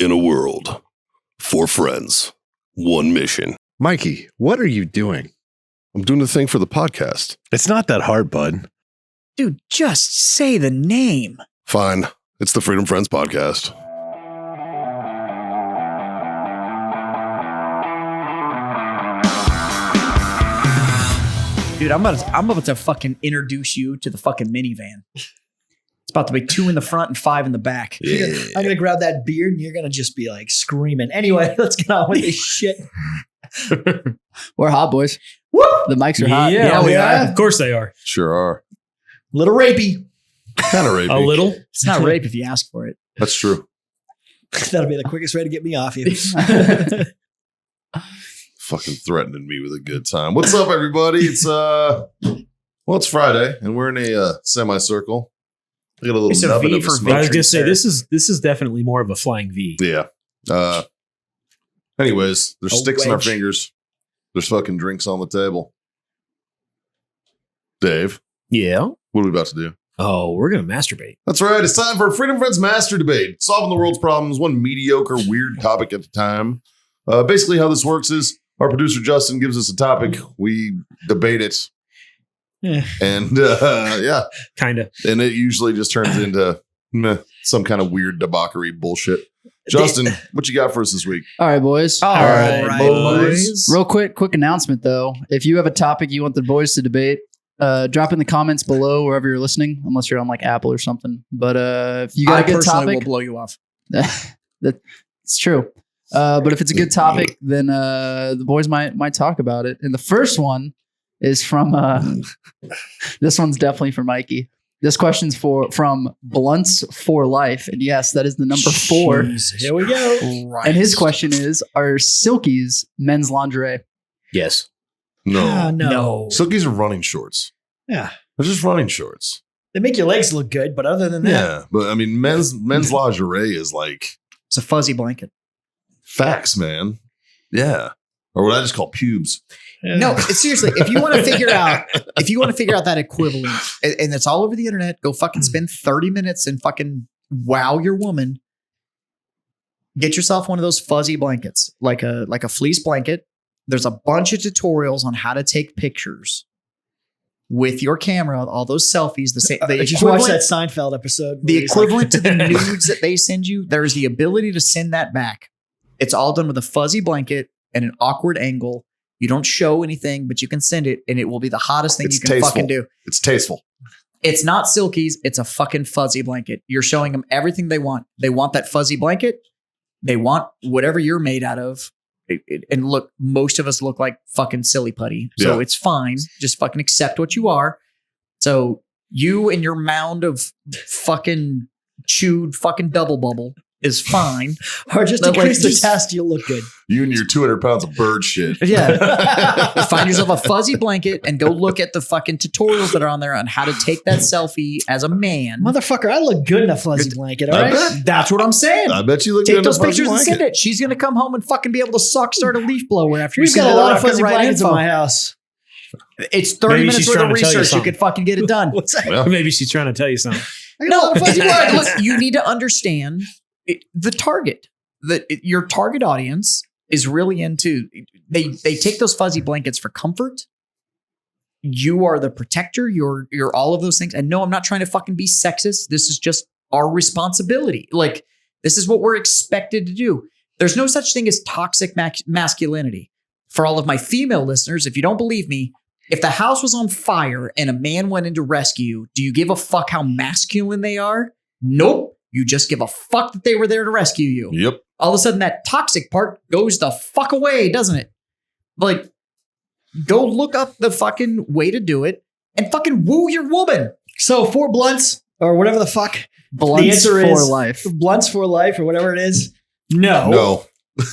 In a world, 4 friends, 1 mission. Mikey, what are you doing? I'm doing the thing for the podcast. It's not that hard, bud. Dude, just say the name. Fine. It's the Freedom Friends podcast. Dude, I'm about to fucking introduce you to the fucking minivan. It's about to be 2 in the front and 5 in the back. Yeah. I'm going to grab that beard and you're going to just be like screaming. Anyway, let's get on with this shit. We're hot, boys. Woo! The mics are hot. Yeah, we are. Of course they are. Sure are. Little rapey. Kind of rapey. A little. It's not rape if you ask for it. That's true. That'll be the quickest way to get me off you. Fucking threatening me with a good time. What's up, everybody? It's it's Friday, and we're in a semicircle. I got a little It's a nubbin V of a for smoke. I was victory, gonna say sir. this is definitely more of a flying V. Yeah. Anyways, there's A sticks in our wedge. fingers. There's fucking drinks on the table. Dave, Yeah. what are we about to do? Oh, we're gonna masturbate. That's right. It's time for Freedom Friends Master Debate, solving the world's problems one mediocre, weird topic at a time. Basically, how this works is our producer Justin gives us a topic, we debate it, Yeah. and Kinda. and it usually just turns into some kind of weird debauchery bullshit. Justin, what you got for us this week? All right, boys. All right, right, boys. boys. Real quick announcement, though. If you have a topic you want the boys to debate, drop in the comments below wherever you're listening, unless you're on like Apple or something. But if you got I a good personally will topic, blow you off. it's true. But if it's a good topic, then the boys might talk about it. And the first one is from this one's definitely for Mikey. This question's from Blunts for Life, and yes, that is the number 4. Jesus. Here we go. Right. And his question is: are silkies men's lingerie? Yes. No. No. Silkies are running shorts. Yeah. They're just running shorts. They make your legs look good, but other than that, Yeah. But I mean, men's lingerie is like It's a fuzzy blanket. facts, man. Yeah. Or what I just call pubes. No, seriously, if you want to figure out that equivalent, and it's all over the internet, go fucking spend 30 minutes and fucking wow your woman. Get yourself one of those fuzzy blankets, like a fleece blanket. There's a bunch of tutorials on how to take pictures with your camera, all those selfies, the you should watch that Seinfeld episode. the where he's like- equivalent to the nudes that they send you. There's the ability to send that back. It's all done with a fuzzy blanket and an awkward angle. You don't show anything, but you can send it, and it will be the hottest thing It's you can tasteful. fucking do. It's tasteful. It's not silkies. It's a fucking fuzzy blanket. You're showing them everything they want. They want that fuzzy blanket. They want whatever you're made out of. And look, most of us look like fucking silly putty. So Yeah. it's fine. Just fucking accept what you are. So you and your mound of fucking chewed fucking double bubble is fine. or just Like, increase the just- test, you'll look good. You and your 200 pounds of bird shit. Yeah. Find yourself a fuzzy blanket and go look at the fucking tutorials that are on there on how to take that selfie as a man. Motherfucker, I look good in a fuzzy blanket, all I right? bet. That's what I'm saying. I bet you look good Take in a those fuzzy pictures and blanket. send it. She's gonna come home and fucking be able to start a leaf blower after you We've send got a her lot of the fuzzy right blankets in info. my house. It's 30 Maybe minutes she's worth trying of to tell you research. You something. could fucking get it done. What's that? Yeah. Maybe she's trying to tell you something. I got a lot of fuzzy blankets. Look, you need to understand the target. Your target audience is really into. They take those fuzzy blankets for comfort. You are the protector. You're all of those things. And no, I'm not trying to fucking be sexist. This is just our responsibility. Like, this is what we're expected to do. There's no such thing as toxic masculinity. For all of my female listeners, if you don't believe me, if the house was on fire and a man went in to rescue, do you give a fuck how masculine they are? Nope. You just give a fuck that they were there to rescue you. Yep. All of a sudden, that toxic part goes the fuck away, doesn't it? Like, go look up the fucking way to do it and fucking woo your woman. So 4 blunts or whatever the fuck. Blunts the answer for is life. Blunts for life or whatever it is. No. No.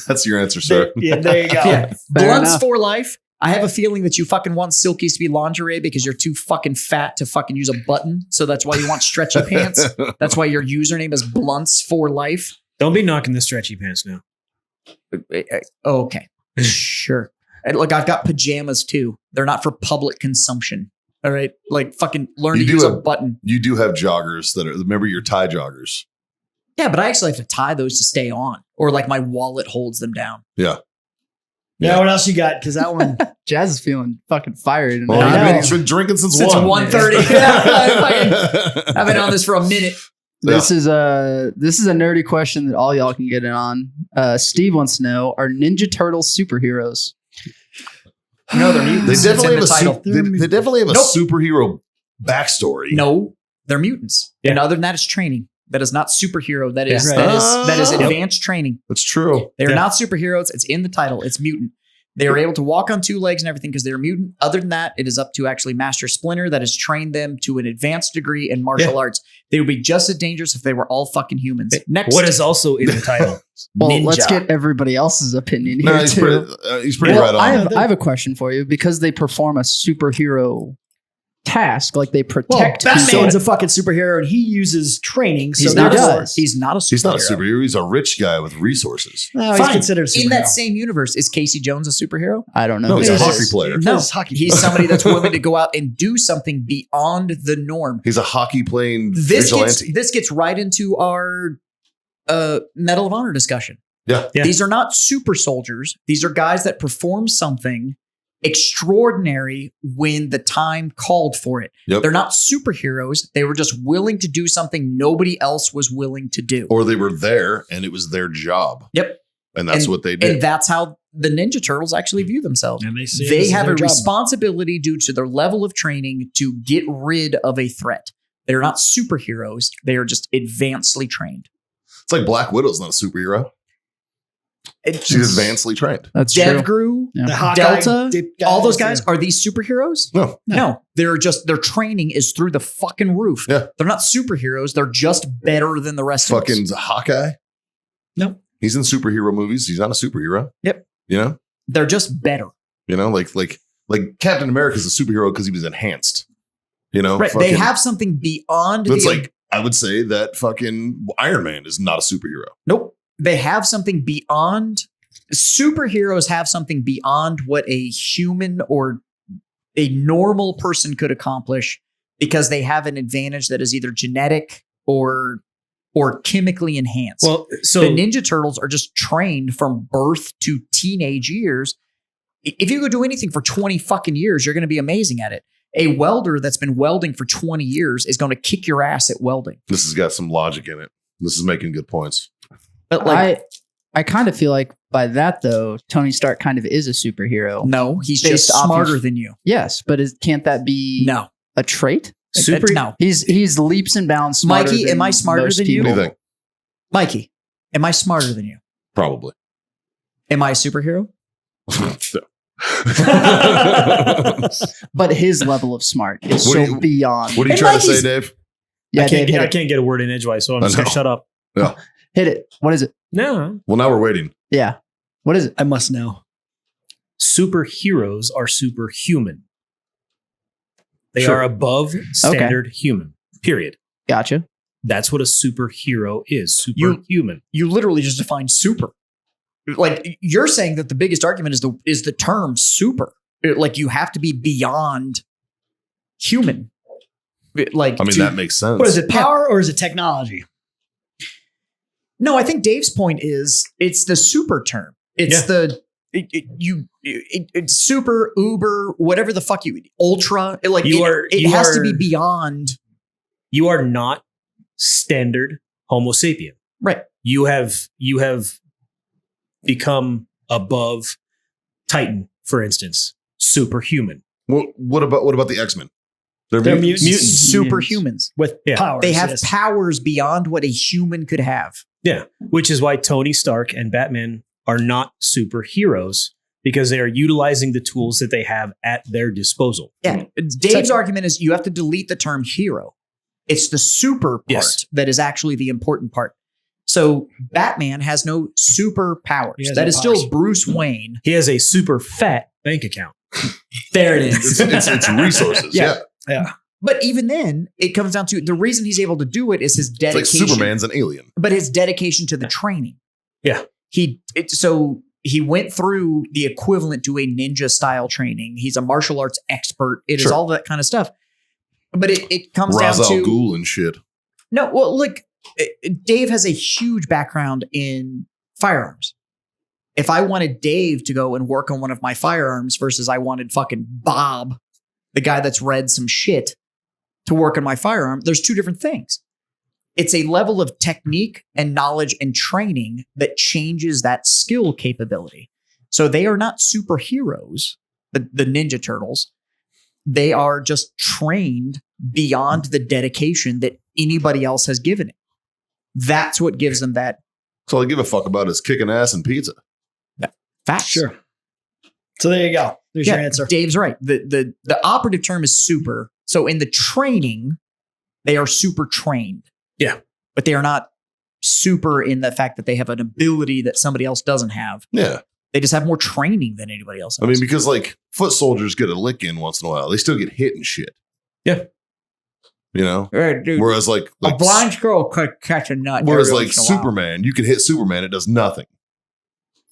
That's your answer, sir. Yeah, there you go. Yeah. Fair Blunts enough. for life. I have a feeling that you fucking want silkies to be lingerie because you're too fucking fat to fucking use a button. So that's why you want stretchy pants. That's why your username is Blunts for life. Don't be knocking the stretchy pants now. Okay. Sure. And look, I've got pajamas too. They're not for public consumption. All right. Like fucking learn You to do use a have- button. You do have joggers that are, remember your tie joggers. Yeah, but I actually have to tie those to stay on. or like my wallet holds them down. Yeah, Yeah. what else you got? Because that one, Jazz is feeling fucking fired tonight. Well, I know. he's been drinking since 1:30. Yeah, I've been on this for a minute. This is a nerdy question that all y'all can get in on. Steve wants to know: are Ninja Turtles superheroes? No, they're mutants. They It's definitely in have the a title. they definitely have a Nope. superhero backstory. No, they're mutants. Yeah. And other than that, it's training. That is not superhero. That is Yeah. that is Yep. advanced training. That's true. They're Yeah. not superheroes. It's in the title. It's mutant. They are able to walk on two legs and everything because they're mutant. Other than that, it is up to actually Master Splinter that has trained them to an advanced degree in martial arts. They would be just as dangerous if they were all fucking humans. Next, What is also in the title? Well, Ninja. let's get everybody else's opinion here No, he's too. pretty Well, right on. I have a question for you because they perform a superhero task, like they well, protect. Batman's people. a fucking superhero, and he uses training. So he's not. therefore- He's not a superhero. He's not a superhero. He's a rich guy with resources. No, he's Fine. considered a superhero. In that same universe, is Casey Jones a superhero? I don't know. No, he's a He hockey is. player. He No, plays hockey. he's somebody that's willing to go out and do something beyond the norm. He's a hockey playing This vigilante. gets right into our Medal of Honor discussion. Yeah. Yeah. These are not super soldiers. These are guys that perform something extraordinary when the time called for it. Yep. They're not superheroes. They were just willing to do something nobody else was willing to do. Or they were there and it was their job. Yep. And that's what they did. And that's how the Ninja Turtles actually view themselves. And they see it They as have their a job. responsibility due to their level of training to get rid of a threat. They're not superheroes. They are just advancedly trained. It's like Black Widow's not a superhero. She's advancedly trained. That's true. DevGru, Yeah. The Hawkeye Delta, dip all those guys, guys, are these superheroes? No. No, they're just, their training is through the fucking roof. Yeah. They're not superheroes. They're just better than the rest of Fucking us. Hawkeye. No. He's in superhero movies. He's not a superhero. Yep. You know? They're just better. You know, like Captain America's a superhero because he was enhanced. You know? Right. They Fucking- have something beyond It's the like I would say that fucking Iron Man is not a superhero. Nope. They have something beyond. Superheroes have something beyond what a human or a normal person could accomplish because they have an advantage that is either genetic or chemically enhanced. Well, so the Ninja Turtles are just trained from birth to teenage years. If you go do anything for 20 fucking years, you're going to be amazing at it. A welder that's been welding for 20 years is going to kick your ass at welding. This has got some logic in it. This is making good points. But like, I kind of feel like by that though, Tony Stark kind of is a superhero. no, he's Based just off of- smarter than you. Yes, but can't that be No. a trait? No. He's leaps and bounds smarter. Mikey, than am I smarter most than you? What do people. you think? Mikey, am I smarter than you? Probably. Am I a superhero? But his level of smart is What do so you- beyond. What are you And trying to Mikey's- say, Dave? Yeah, I can't Dave, get, I hit it. can't get a word in edgewise, so I'm I just gonna know. shut up. Hit it. What is it? No, Well, now we're waiting. Yeah. What is it? I must know. superheroes are superhuman. They Sure. are above standard human. Period. Gotcha. That's what a superhero is. Superhuman. You literally just defined super. Like you're saying that the biggest argument is the term super. Like you have to be beyond human. Like I mean, to- that makes sense. What is it? Power or is it technology? No, I think Dave's point is it's the super term. It's it's super, uber, whatever the fuck ultra. Like You it, are- it you has to are- be beyond. You are not standard Homo sapien. Right. You have become above Titan, for instance, superhuman. What about the X-Men? They're They're mutants. mutants. Superhumans. With Yeah. powers. They have yes. powers beyond what a human could have. Yeah, which is why Tony Stark and Batman are not superheroes because they are utilizing the tools that they have at their disposal. Yeah. Dave's argument is you have to delete the term hero. It's the super part Yes. that is actually the important part. So Batman has no superpowers. He has That no is powers. still Bruce Wayne. He has a super fat bank account. There it is. It's resources. Yeah. Yeah. But even then, it comes down to the reason he's able to do it is his It's like dedication. Superman's an alien. But his dedication to the training. Yeah. So he went through the equivalent to a ninja style training. He's a martial arts expert. It is Sure. all that kind of stuff. But it comes Ra's down al to Ghul and shit. no. Well, look, Dave has a huge background in firearms. If I wanted Dave to go and work on one of my firearms versus I wanted fucking Bob, the guy that's read some shit, to work on my firearm, there's two different things. It's a level of technique and knowledge and training that changes that skill capability. So they are not superheroes, the Ninja Turtles. They are just trained beyond the dedication that anybody else has given it. That's what gives them that. So all I give a fuck about is kicking ass and pizza. Facts. Sure. So there you go. There's your answer. Dave's right. The operative term is super. So in the training, they are super trained. Yeah. But they are not super in the fact that they have an ability that somebody else doesn't have. Yeah. They just have more training than anybody else has. I mean, because like foot soldiers get a lick in once in a while. They still get hit and shit. Yeah. You know? Hey, dude, Whereas like a blind squirrel could catch a nut. Whereas every like once in a while. Superman, you can hit Superman, it does nothing.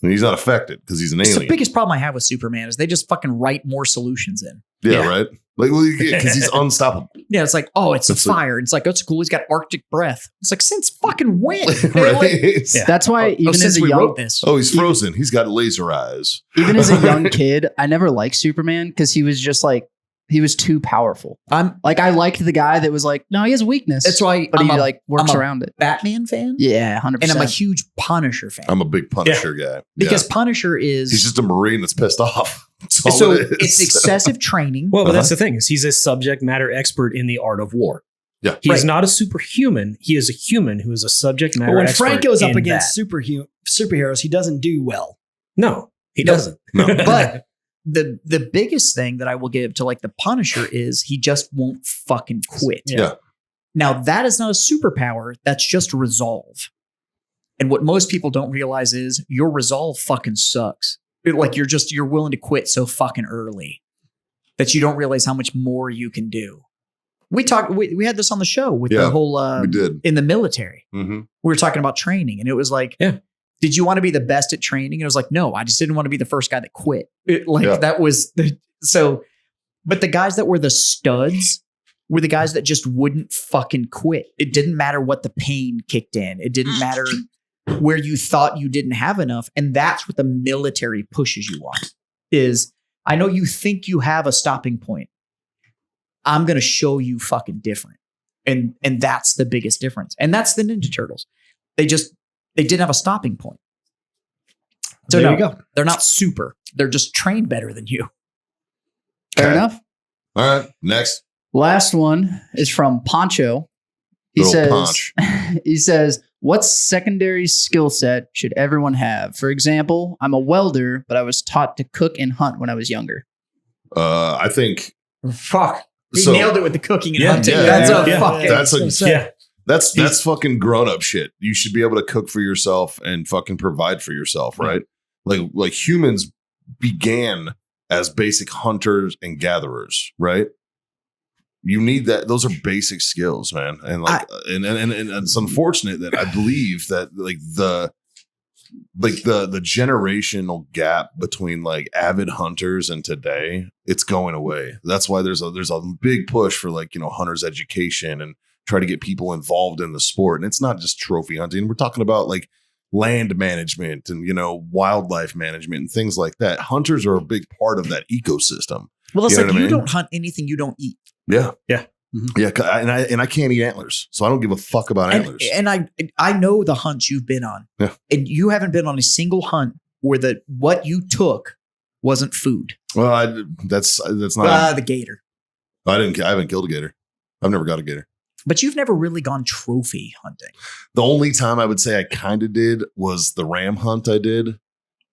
And he's not affected because he's an It's the alien. biggest problem I have with Superman is they just fucking write more solutions in. Yeah, right? Like, well, because he's unstoppable. Yeah, it's like, oh, it's That's a fire. It's like, that's cool. He's got Arctic breath. It's like, since fucking when? Right? Yeah. That's why even Since as a we young wrote this. Oh, he's frozen. He's got laser eyes. even as a young kid, I never liked Superman because he was just like he was too powerful. I'm Like I liked the guy that was like, no, he has a weakness. That's why but I'm he a like works I'm a around it. Batman fan. Yeah, 100%. And I'm a huge Punisher fan. I'm a big Punisher guy. Because Yeah. Punisher is He's just a Marine that's pissed off. That's all so it is. it's excessive training. Well, but that's the thing is he's a subject matter expert in the art of war. Yeah. He's Right. not a superhuman. He is a human who is a subject matter But when expert. Frank goes up in against that. superheroes, he doesn't do well. No, he No. doesn't. No. But the biggest thing that I will give to like the Punisher is he just won't fucking quit. Yeah. Now that is not a superpower. That's just resolve. And what most people don't realize is your resolve fucking sucks. Like you're willing to quit so fucking early that you don't realize how much more you can do. We had this on the show with Yeah, the whole we did. in the military. Mm-hmm. We were talking about training, and it was like, Yeah. did you want to be the best at training? And it was like, no, I just didn't want to be the first guy that quit. Yeah. That was so. But the guys that were the studs were the guys that just wouldn't fucking quit. It didn't matter what the pain kicked in. It didn't matter where you thought you didn't have enough. And that's what the military pushes you on is, I know you think you have a stopping point. I'm going to show you fucking different. And that's the biggest difference. And that's the Ninja Turtles. They didn't have a stopping point. So There no, you go. they're not super. They're just trained better than you. Fair Okay. enough. All right. Next. Last one is from Poncho. He Little says, Ponch. he says, what secondary skill set should everyone have? For example, I'm a welder, but I was taught to cook and hunt when I was younger. I think Fuck. He So- nailed it with the cooking and Yeah, hunting. yeah, That's yeah, a yeah. fucking. That's a- I was gonna say. Yeah. that's fucking grown up shit. You should be able to cook for yourself and fucking provide for yourself, right? Like humans began as basic hunters and gatherers, right? You need that. Those are basic skills, man. And like, and it's unfortunate that I believe that like the generational gap between like avid hunters and today, it's going away. That's why there's a big push for like, you know, hunters education and try to get people involved in the sport. And it's not just trophy hunting. We're talking about like land management and, you know, wildlife management and things like that. Hunters are a big part of that ecosystem. Well, it's You know like what I you mean? don't hunt anything you don't eat. Yeah. Yeah. Yeah. And I can't eat antlers. So I don't give a fuck about antlers. And I know the hunts you've been on. Yeah. And you haven't been on a single hunt where what you took wasn't food. Well, that's not, The gator. I haven't killed a gator. I've never got a gator. But you've never really gone trophy hunting. The only time I would say I kind of did was the ram hunt I did,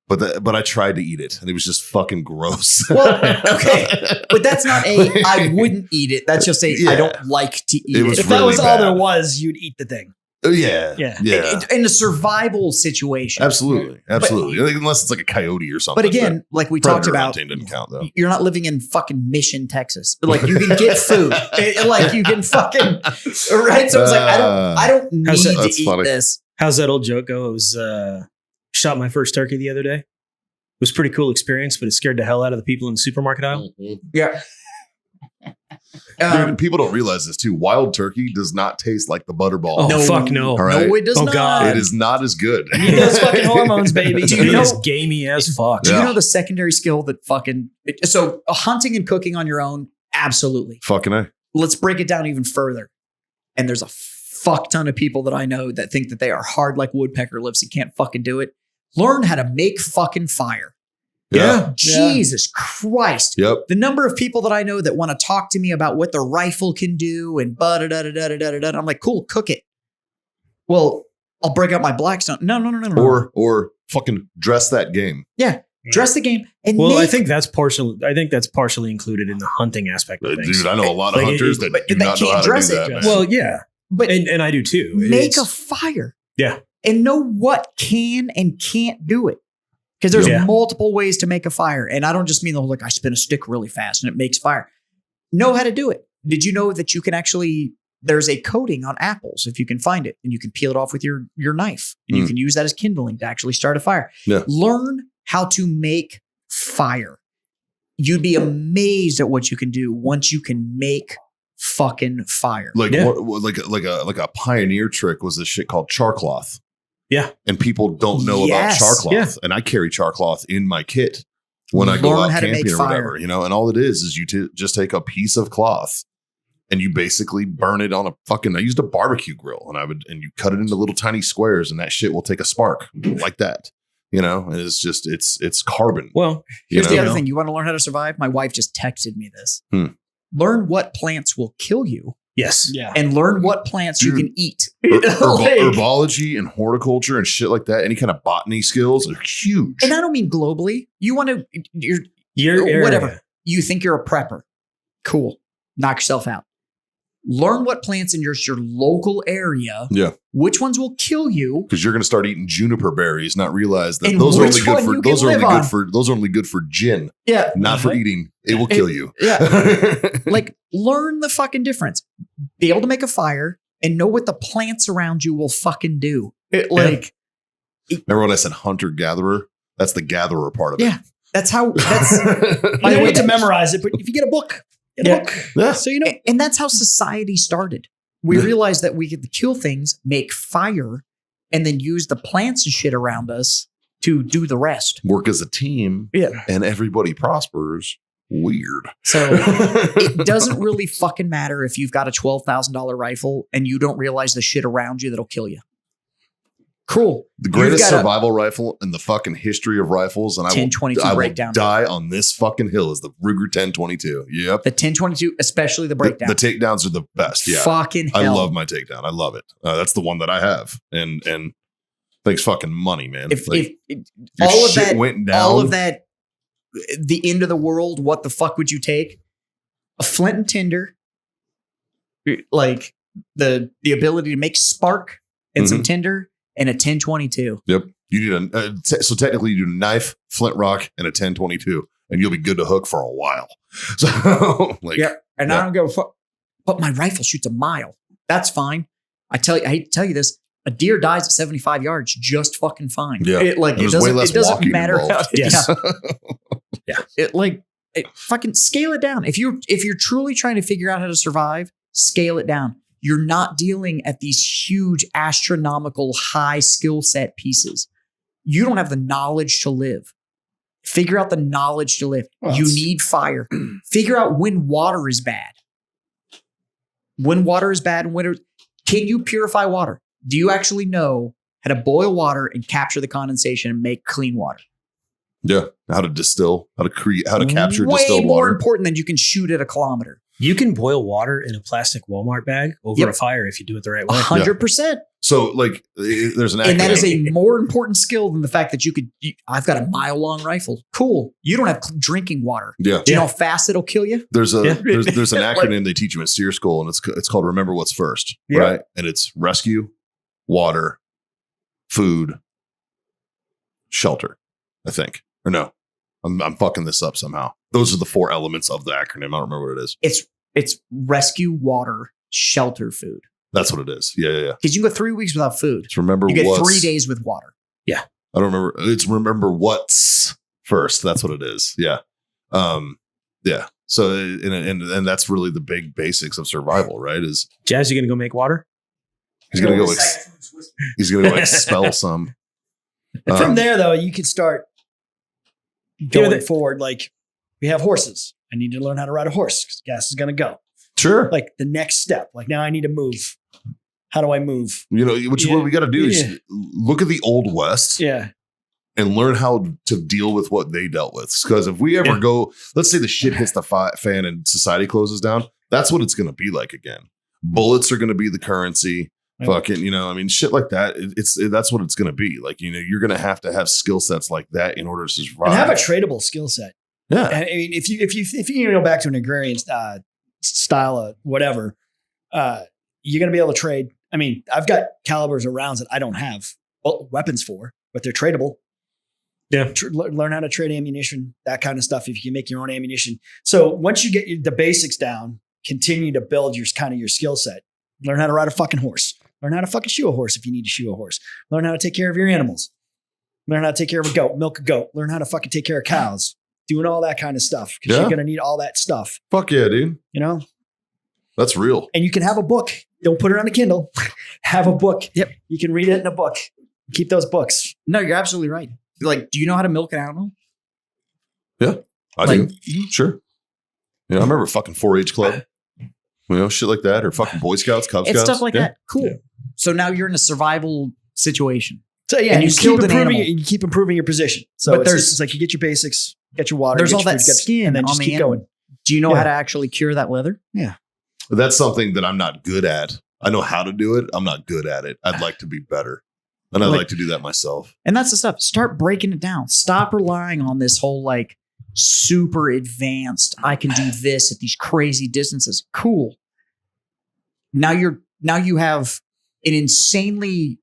but I tried to eat it and it was just fucking gross. Well, okay. But that's not I wouldn't eat it. That's just I Yeah. don't like to eat It it. was If that really was all bad. there was, you'd eat the thing. Yeah. Yeah. Yeah. In a survival situation. Absolutely. Absolutely. Like, unless it's like a coyote or something. But again, like we predator talked about, hunting didn't count though. you're not living in fucking Mission, Texas. Like you can get food. Like you can fucking right. So it's like I don't need How's that- to that's eat funny. this. How's that old joke go? I was shot my first turkey the other day. It was a pretty cool experience, but it scared the hell out of the people in the supermarket aisle. Yeah. Dude, people don't realize this too. Wild turkey does not taste like the butterball. Oh, No. fuck no. All right. No, it does Oh, not. God. It is not as good. You need those fucking hormones, baby. Do It you know- is gamey as fuck. Do you Yeah. know the secondary skill that fucking so hunting and cooking on your own? Absolutely. Fucking A. Let's break it down even further. And there's a fuck ton of people that I know that think that they are hard like woodpecker lips and can't fucking do it. Learn how to make fucking fire. Yeah. Jesus Christ. Yep. The number of people that I know that want to talk to me about what the rifle can do and da-da-da-da-da-da-da. I'm like, cool, cook it. Well, I'll break out my Blackstone. No. Or fucking dress that game. Dress the game and Well, I make- think that's partially included in the hunting aspect of things. Dude, I know a lot of Like, hunters that do not know can't how to dress do it, that, Josh. man. Well, yeah, but and I do too. make a It's- fire. Yeah. And know what can and can't do it. Because there's Yeah. multiple ways to make a fire. And I don't just mean the whole like I spin a stick really fast and it makes fire. Know how to do it. Did you know that you can actually there's a coating on apples if you can find it and you can peel it off with your knife and you can use that as kindling to actually start a fire. Yeah. Learn how to make fire. You'd be amazed at what you can do once you can make fucking fire. Like Yeah. like a pioneer trick was this shit called char cloth. Yeah. And people don't know Yes. about char cloth. Yeah. And I carry char cloth in my kit when I go Learn out how to camping make or fire. whatever, you know, and all it is you just take a piece of cloth and you basically burn it on I used a barbecue grill and you cut it into little tiny squares and that shit will take a spark like that, you know, and it's carbon. Well, you Here's the know? other thing. You want to learn how to survive? My wife just texted me this. Hmm. Learn what plants will kill you yes. Yeah. and learn what plants you Dude. can eat. Herbology Like- herbology and horticulture and shit like that, any kind of botany skills are huge. and I don't mean globally. You want to, Your area. whatever. You think you're a prepper. Cool. Knock yourself out. Learn what plants in your local area. Yeah. Which ones will kill you. Because you're going to start eating juniper berries, not realize that And those are which only good one for you can those are only live good on. for those are only good for gin, Yeah. not for eating. It will kill you. Yeah. Like learn the fucking difference. Be able to make a fire and know what the plants around you will fucking do. Like Remember when I said hunter gatherer? That's the gatherer part of Yeah. that's how that's it. By the way, to that- memorize it, but if you get a book, Yeah. Yeah. So you know. and that's how society started. We realized that we could kill things, make fire, and then use the plants and shit around us to do the rest. Work as a team Yeah. and everybody prospers. Weird. So it doesn't really fucking matter if you've got a $12,000 rifle and you don't realize the shit around you that'll kill you. Cool. The greatest You've got a survival rifle in the fucking history of rifles, and 10-22 I will breakdown. die on this fucking hill is the Ruger 10-22. Yep. The 10-22, especially the breakdown. The takedowns are the best. Yeah. Fucking I hell. love my takedown. I love it. That's the one that I have. And thanks fucking money, man. If, Like, if your all of shit that, went down. all of that, the end of the world, what the fuck would you take? A flint and tinder, like the ability to make spark and some tinder, and a 10-22. Yep. You need so technically you do a knife, flint rock, and a 10-22, and you'll be good to hook for a while. So like, Yeah. And Yeah. I don't go, fuck. But my rifle shoots a mile. That's fine. I hate to tell you this. A deer dies at 75 yards just fucking fine. Yeah. It, like, And it there's way doesn't, less it doesn't walking matter. involved. Yes. Yeah. It fucking scale it down. If you're truly trying to figure out how to survive, scale it down. You're not dealing at these huge astronomical high skill set pieces. You don't have the knowledge to live. Figure out the knowledge to live. Well, You it's- need fire. Figure out when water is bad. When water is bad and when can you purify water? Do you actually know how to boil water and capture the condensation and make clean water? yeah, how to distill, how to capture Way distilled more water. important than you can shoot at a kilometer. You can boil water in a plastic Walmart bag over Yep. a fire if you do it the right way. 100%. So like, there's an And that is acronym. a more important skill than the fact that I've got a mile long rifle. Cool. You don't have drinking water. Yeah. Do you know how fast it'll kill you? There's a Yeah. there's an Like- acronym they teach you in SEER school, and it's called Remember What's First, Yeah. right? And it's rescue, water, food, shelter. I think, or no, I'm fucking this up somehow. Those are the 4 elements of the acronym. I don't remember what it is. It's rescue, water, shelter, food. That's what it is. Yeah. Because you can go 3 weeks without food. It's remember You get what's 3 days with water. I don't remember. It's remember what's first. That's what it is. Yeah. Yeah. So and that's really the big basics of survival, right? Is Jazz, you gonna go make water? he's gonna go he's gonna go expel some. From there, though, you can start going forward. Like, we have horses. I need to learn how to ride a horse because gas is going to go. Sure. Like, the next step. Like, now I need to move. How do I move? You know, what we got to do is look at the Old West Yeah. and learn how to deal with what they dealt with. Because if we ever go, let's say the shit hits the fan and society closes down, that's what it's going to be like again. Bullets are going to be the currency. Fucking, you know, I mean, shit like that. That's what it's going to be. Like, you know, you're going to have skill sets like that in order to survive. And have a tradable skill set. Yeah. I mean, if you go back to an agrarian style of whatever, you're going to be able to trade. I mean, I've got calibers of rounds that I don't have weapons for, but they're tradable. Yeah. Learn how to trade ammunition, that kind of stuff. If you can make your own ammunition. So once you get the basics down, continue to build your skill set. Learn how to ride a fucking horse. Learn how to fucking shoe a horse if you need to shoe a horse. Learn how to take care of your animals. Learn how to take care of a goat, milk a goat. Learn how to fucking take care of cows. Doing all that kind of stuff because you're going to need all that stuff. Fuck yeah, dude. You know? That's real. And you can have a book. Don't put it on a Kindle. Have a book. Yep. You can read it in a book. Keep those books. No, you're absolutely right. Like, do you know how to milk an animal? Yeah, I Like- do. Sure. Yeah, I remember fucking 4-H club. You know, shit like that, or fucking Boy Scouts, Cub Scouts. It's stuff like Yeah. that. Cool. Yeah. So now you're in a survival situation. So yeah, And you keep killed an improving. animal. You keep improving your position. So But it's like you get your basics, get your water. There's get all your that food, skin and then on just the keep animal. going. Do you know Yeah. how to actually cure that leather? But that's something that I'm not good at. I know how to do it. I'm not good at it. I'd like to be better. And I'd like to do that myself. And that's the stuff. Start breaking it down. Stop relying on this whole like super advanced. I can do this at these crazy distances. Cool. Now you have an insanely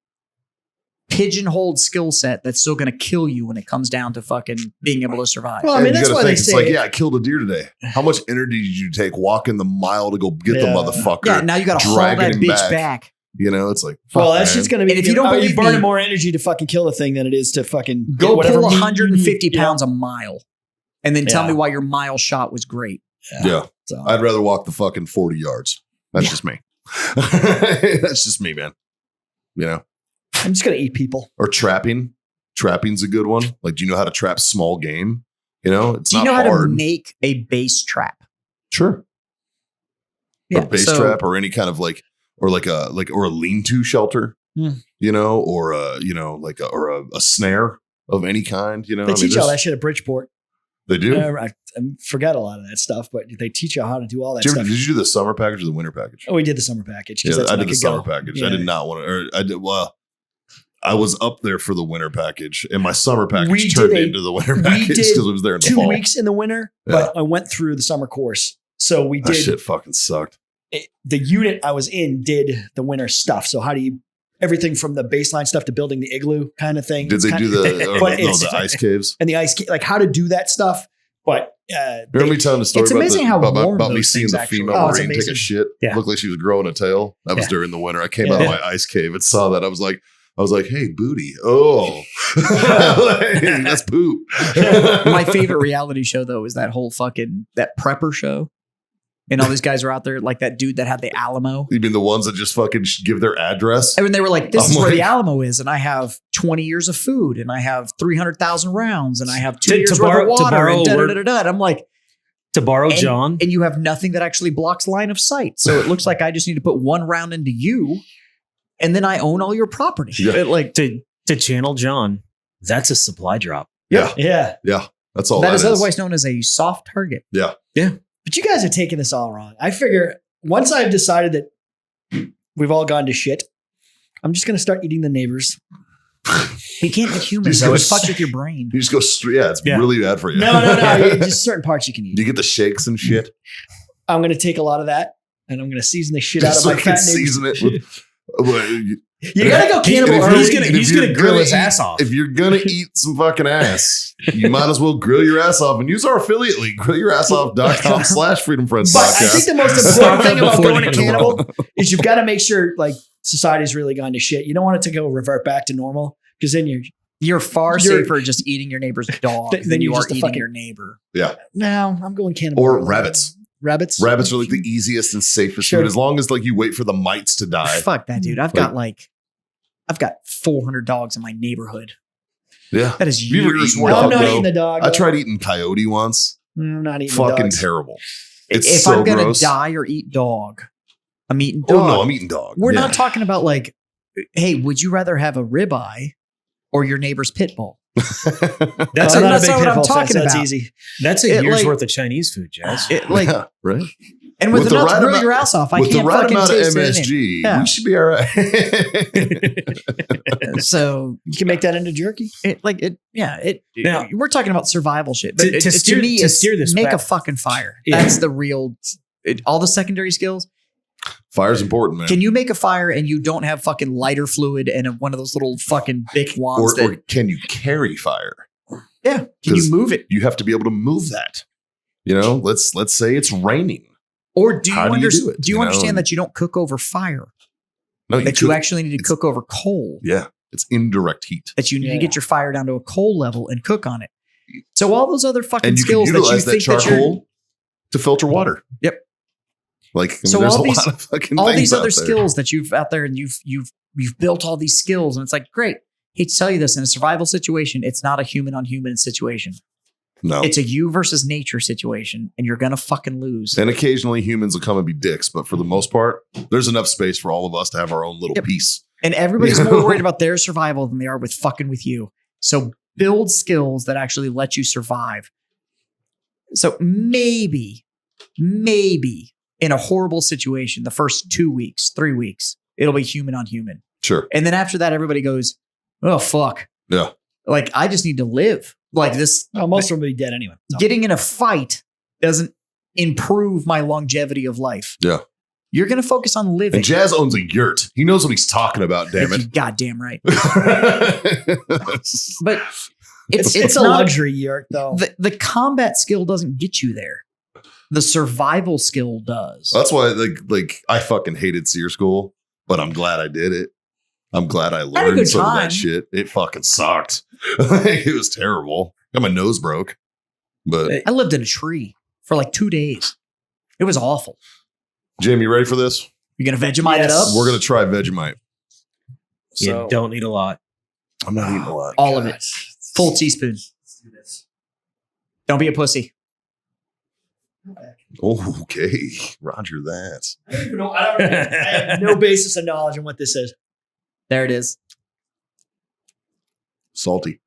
pigeonholed skill set that's still going to kill you when it comes down to fucking being able to survive. Well, I mean, And you that's gotta why they think, say. it's like, yeah, I killed a deer today. How much energy did you take walking the mile to go get the Yeah. motherfucker? Yeah, now you got to haul dragging that him bitch back. You know, it's like, Well, fuck, that's man. just going to be. And if you don't believe you're burning me- more energy to fucking kill the thing than it is to fucking get Go whatever pull meat you 150 need. pounds a mile, and then tell Yeah. me why your mile shot was great. Yeah. So I'd rather walk the fucking 40 yards. That's Yeah. just me. That's just me, man. You know, I'm just going to eat people. or trapping. Trapping's a good one. Like, do you know how to trap small game? You know, it's Do you not know how hard. to make a base trap? Sure. Yeah, A base so- trap or any kind of like a lean-to shelter, Hmm. you know, or a snare of any kind, you know. They teach you all there's- that shit at Bridgeport. They do. I forgot a lot of that stuff, but they teach you how to do all that Did stuff. you do the summer package or the winter package? Oh, we did the summer package. 'Cause Yeah, that's I when did the could summer go. package. Yeah. I did not want to, or I did, well, I was up there for the winter package, and my summer We package did turned a- into the winter we package did because it was there in the 2 fall. weeks in the winter, but I went through the summer course. So we That did shit fucking sucked. the unit I was in did the winter stuff. So how do you everything from the baseline stuff to building the igloo kind of thing? Did It's they kind do of- the ice caves? and the ice like how to do that stuff? But Remember me telling the story It's about, amazing how warm about me those seeing things the actually female are. Oh, it's marine take a amazing. shit? Yeah. Looked like she was growing a tail. That was Yeah. during the winter. I came Yeah. out of my ice cave and saw that. I was like, hey, booty. Oh, Like, that's poop. My favorite reality show though is that whole fucking that prepper show, and all these guys are out there like that dude that had the Alamo. You mean the ones that just fucking give their address? I mean, they were like, "This I'm is where the like- Alamo is, and I have 20 years of food, and I have 300,000 rounds, and I have 2 To years borrow- worth to of water." borrow And, a word- and I'm like, To borrow and, John, and you have nothing that actually blocks line of sight, so it looks like I just need to put one round into you, and then I own all your property. Yeah. It, like to channel John, that's a supply drop. Yeah, yeah. that's all that that is is. otherwise known as a soft target. But you guys are taking this all wrong. I figure once I've decided that we've all gone to shit, I'm just going to start eating the neighbors. You can't eat humans Just though; go it fucks with your brain. You just go straight. Yeah, it's Yeah. really bad for you. No. Just certain parts you can eat. Do you get the shakes and shit? I'm going to take a lot of that and I'm going to season the shit out of So my you can fat neighbors. season it with. You got to go cannibal If early. He's gonna and if you're grill his gonna ass off. If you're gonna eat some fucking ass, you might as well grill your ass off and use our affiliate link, grillyourassoff.com/Freedom Friends But I think podcast. the most Start important thing that about before going to the cannibal is you've got to make sure like society's really gone to shit. You don't want it to go revert back to normal because then You're far You're- safer just eating your neighbor's dog Then than you you're are just a eating fucking- your neighbor. No, I'm going cannibal. Or rabbits. Rabbits. Rabbits are like the easiest and safest Sure. food as long as like you wait for the mites to die. Fuck that, dude. I've got 400 dogs in my neighborhood. Yeah. That is You ever years eaten worth. I'm dog, not bro? eating the dog. I tried eating coyote once. I'm not eating Fucking dogs. terrible. It's If so I'm gonna gross. die or eat dog, I'm eating Oh dog. no, I'm eating dog. We're Yeah. not talking about like, hey, would you rather have a ribeye or your neighbor's pit bull? That's I'm a, not that's a not big what pit I'm bull fan, talking so that's about. easy. that's a It, year's like- worth of Chinese food, Jazz. Like, Yeah, right. and with With the enough right to grill amount- your ass off, I With the can't right fucking amount of taste MSG, Yeah. we should be all right. anything. So You can make that into jerky. Now- we're talking about survival shit. To- But to steer- me, to it's steer this make a back- fucking fire. Yeah. That's the real. All the secondary skills. Fire's important, man. Can you make a fire and you don't have fucking lighter fluid and one of those little fucking big wands? or can you carry fire? Yeah. Can 'Cause- you move it? You have to be able to move that. You know, let's say it's raining. Or do you, How do you understand? do it, Do you you know? understand that you don't cook over fire? No, That you could- actually need to it's- cook over coal. Yeah, it's indirect heat. That you need to Yeah. get your fire down to a coal level and cook on it. So all those other fucking And you can skills that you utilize that think that you're charcoal to filter water. Yep. Like, I mean, So there's all a these- lot of fucking all things these out other there. skills that you've out there and you've built all these skills and it's like great. Hate to tell you this, in a survival situation, it's not a human on human situation. No. It's a you versus nature situation, and you're gonna fucking lose. And occasionally humans will come and be dicks, but for the most part, there's enough space for all of us to have our own little Yep. piece. And everybody's You more know? worried about their survival than they are with fucking with you. So build skills that actually let you survive. So maybe in a horrible situation, the first 2 weeks, 3 weeks, it'll be human on human. Sure. And then after that, everybody goes, oh, fuck. Yeah. Like, I just need to live. Like this, Oh, most of them will be dead anyway. So. getting in a fight doesn't improve my longevity of life. Yeah. You're going to focus on living. And Jazz owns a yurt. He knows what he's talking about, damn You're it. goddamn right. That's But It's a not- luxury yurt, though. The combat skill doesn't get you there. The survival skill does. why like I fucking hated SEER school, but I'm glad I did it. I'm glad I a learned good some of time. that shit. It fucking sucked. Like, it was terrible. Got my nose broke. But I lived in a tree for like 2 days. It was awful. Jim, you ready for this? You're going to Vegemite it Yes. up? We're gonna try Vegemite. You don't need a lot. I'm not eating a lot. All of it. Full teaspoon. Don't be a pussy. Oh, okay. Roger that. I don't even know. I have no basis of knowledge on what this is. There it is. Salty.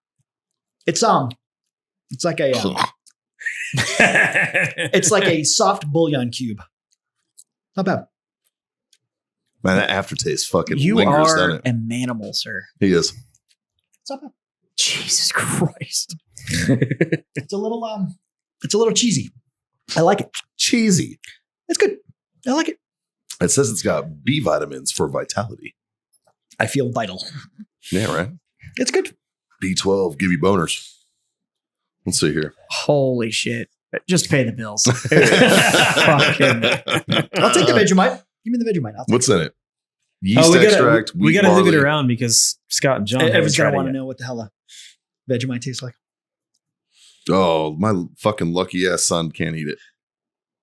It's like a it's like a soft bouillon cube. Not bad. Man, that aftertaste fucking You lingers, doesn't are it? an animal, sir. He is. It's not bad. Jesus Christ. It's a little cheesy. I like it. Cheesy. It's good. I like it. It says it's got B vitamins for vitality. I feel vital. Yeah, right. It's good. B12, give you boners. Let's see here. Holy shit. Just pay the bills. I'll take the Vegemite. Give me the Vegemite. I'll take What's in it? Yeast Oh, extract. we wheat got to move it barley. around because Scott and John it. haven't Everyone's tried gonna it want to yet. know what the hell a Vegemite tastes like. Oh, my fucking lucky ass son can't eat it.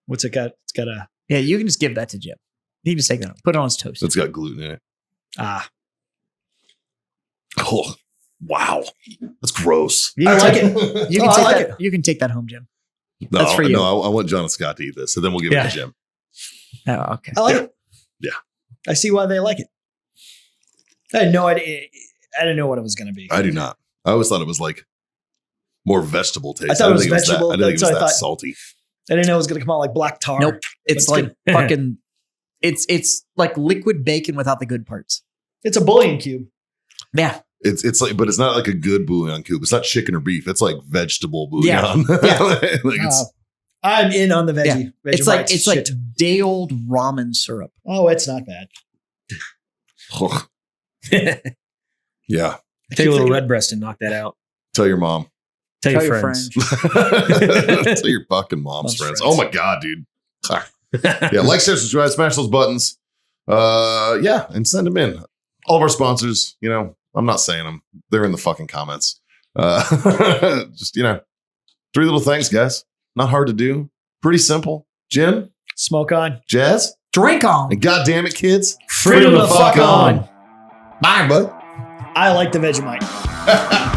What's it got? It's got a Yeah, you can just give that to Jim. He can just take that. Put it on his toast. It's got gluten in it. Oh, wow. That's gross. You I can like take- it. You Oh, can, I take like that, it. you can take that home, Jim. No, That's for you. No, I want John and Scott to eat this, and then we'll give it Yeah. to Jim. Oh, okay. I like it. Yeah. I see why they like it. I had no idea. I didn't know what it was going to be. I do not. I always thought it was like more vegetable taste. I thought it was didn't think vegetable. I didn't think it That's was what I that thought. salty. I didn't know it was going to come out like black tar. Nope. It's It's like good. fucking. It's like liquid bacon without the good parts. It's a bouillon cube. Yeah. It's like, but it's not like a good bouillon cube. It's not chicken or beef. It's like vegetable bouillon. Yeah. Yeah. Like it's, I'm in on the veggie. It's Vegemite like shit. day old ramen syrup. Oh, it's not bad. yeah. Take a little red breast and knock that out. Tell your mom. Tell Tell your your friends. Tell your fucking mom's Mom's friends. friends. Oh my God, dude. Yeah, like, share, subscribe, smash those buttons. Yeah, and send them in. All of our sponsors, you know, I'm not saying them. They're in the fucking comments. Just, 3 little things, guys. Not hard to do. Pretty simple. Jim, Smoke on. Jazz, Drink on. and goddamn it, kids. Freedom to fuck on. Bye, bud. I like the Vegemite.